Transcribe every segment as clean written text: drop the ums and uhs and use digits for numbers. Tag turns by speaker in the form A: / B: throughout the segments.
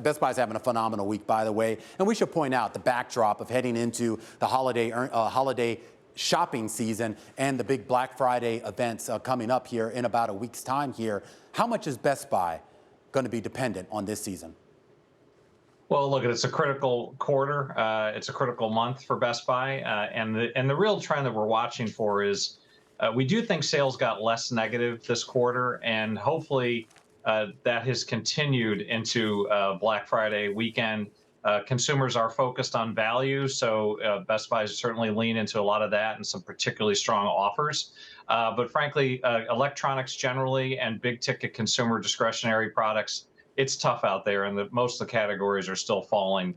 A: Best Buy's having a phenomenal week, by the way. And we should point out the backdrop of heading into the holiday shopping season and the big Black Friday events coming up here in about a week's time here. How much is Best Buy going to be dependent on this season?
B: Well, look, it's a critical quarter. It's a critical month for Best Buy. And the real trend that we're watching for is we do think sales got less negative this quarter. And hopefully that has continued into Black Friday weekend. Consumers are focused on value, so Best Buy is certainly lean into a lot of that and some particularly strong offers. But frankly, electronics generally and big ticket consumer discretionary products, it's tough out there, and most of the categories are still falling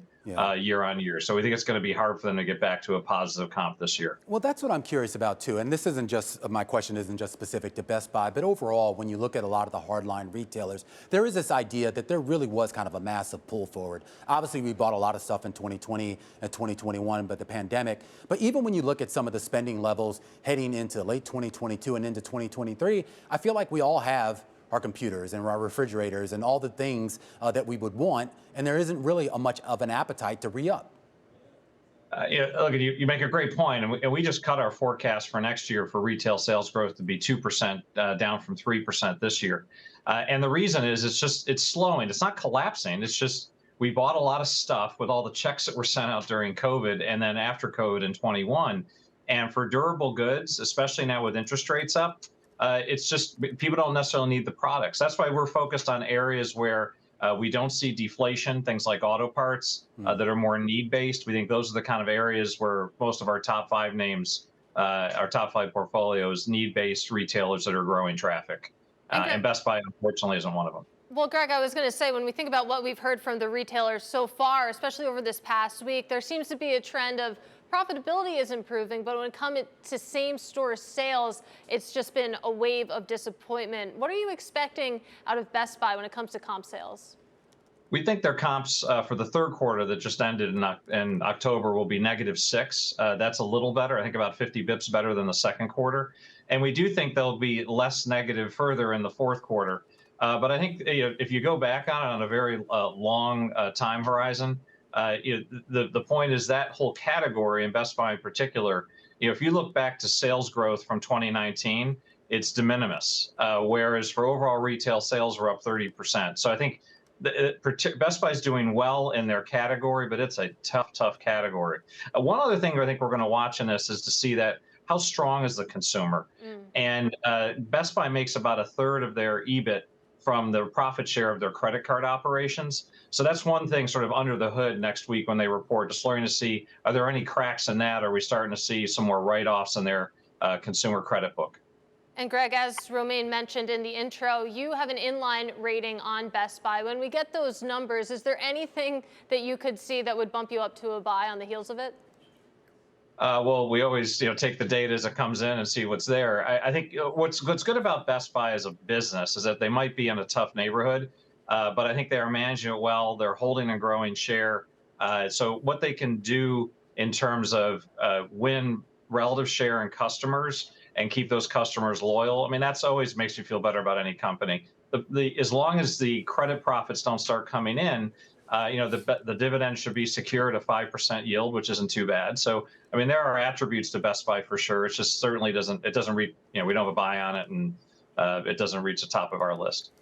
B: year on year. So we think it's going to be hard for them to get back to a positive comp this year.
A: Well, that's what I'm curious about, too. And this isn't just, my question isn't just specific to Best Buy, but overall, when you look at a lot of the hardline retailers, there is this idea that there really was kind of a massive pull forward. Obviously, we bought a lot of stuff in 2020 and 2021, but the pandemic. But even when you look at some of the spending levels heading into late 2022 and into 2023, I feel like we all have our computers and our refrigerators and all the things that we would want, and there isn't really much of an appetite to re-up.
B: Look, you make a great point, and we just cut our forecast for next year for retail sales growth to be 2%, down from 3% this year. And the reason is it's slowing. It's not collapsing. It's just we bought a lot of stuff with all the checks that were sent out during COVID and then after COVID in 21. And for durable goods, especially now with interest rates up, it's just people don't necessarily need the products. That's why we're focused on areas where we don't see deflation, things like auto parts that are more need-based. We think those are the kind of areas where most of our top five names, our top five portfolios, need-based retailers that are growing traffic. And Best Buy, unfortunately, isn't one of them.
C: Well, Greg, I was going to say, when we think about what we've heard from the retailers so far, especially over this past week, there seems to be a trend of profitability is improving, but when it comes to same-store sales, it's just been a wave of disappointment. What are you expecting out of Best Buy when it comes to comp sales?
B: We think their comps for the third quarter that just ended in October will be -6. That's a little better, I think about 50 bips better than the second quarter. And we do think they'll be less negative further in the fourth quarter. But I think if you go back on a very long time horizon, the point is that whole category, and Best Buy in particular, if you look back to sales growth from 2019, it's de minimis, whereas for overall retail sales we're up 30%. So I think Best Buy is doing well in their category, but it's a tough category. One other thing I think we're going to watch in this is to see that how strong is the consumer. And Best Buy makes about a third of their EBIT from the profit share of their credit card operations. So that's one thing sort of under the hood next week when they report, just learning to see, are there any cracks in that? Are we starting to see some more write-offs in their consumer credit book?
C: And Greg, as Romaine mentioned in the intro, you have an inline rating on Best Buy. When we get those numbers, is there anything that you could see that would bump you up to a buy on the heels of it?
B: Well, we always take the data as it comes in and see what's there. I think what's good about Best Buy as a business is that they might be in a tough neighborhood, but I think they are managing it well. They're holding and growing share. So what they can do in terms of win relative share in customers and keep those customers loyal, I mean, that's always makes you feel better about any company. As long as the credit profits don't start coming in, the dividend should be secured at 5% yield, which isn't too bad. So, I mean, there are attributes to Best Buy for sure. It just certainly doesn't reach, we don't have a buy on it, and it doesn't reach the top of our list.